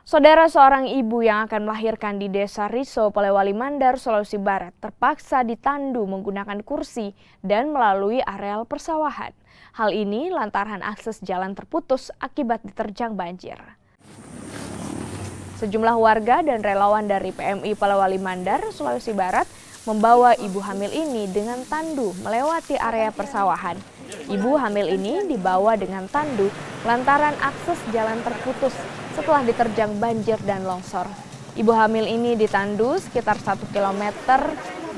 Saudara seorang ibu yang akan melahirkan di Desa Riso, Polewali Mandar, Sulawesi Barat, terpaksa ditandu menggunakan kursi dan melalui areal persawahan. Hal ini lantaran akses jalan terputus akibat diterjang banjir. Sejumlah warga dan relawan dari PMI Polewali Mandar, Sulawesi Barat, membawa ibu hamil ini dengan tandu melewati area persawahan. Ibu hamil ini dibawa dengan tandu lantaran akses jalan terputus setelah diterjang banjir dan longsor. Ibu hamil ini ditandu sekitar 1 km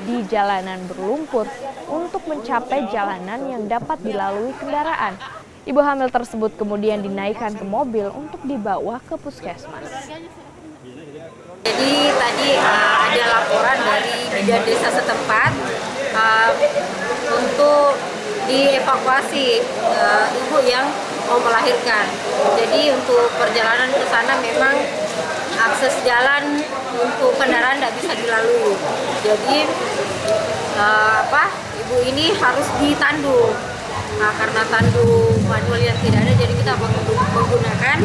di jalanan berlumpur untuk mencapai jalanan yang dapat dilalui kendaraan. Ibu hamil tersebut kemudian dinaikkan ke mobil untuk dibawa ke puskesmas. Jadi tadi ada laporan dari bidan desa setempat untuk dievakuasi ibu yang mau melahirkan. Jadi untuk perjalanan ke sana memang akses jalan untuk kendaraan tidak bisa dilalui. Jadi ibu ini harus ditandu. Karena tandu manual yang tidak ada, jadi kita menggunakan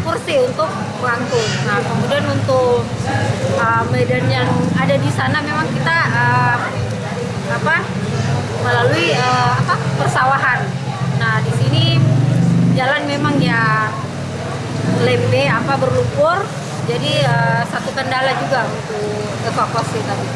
kursi untuk mengangkut. Nah, kemudian untuk medan yang ada di sana memang kita melalui persawahan. Nah, di sini jalan memang ya berlumpur, jadi satu kendala juga untuk evakuasi tadi.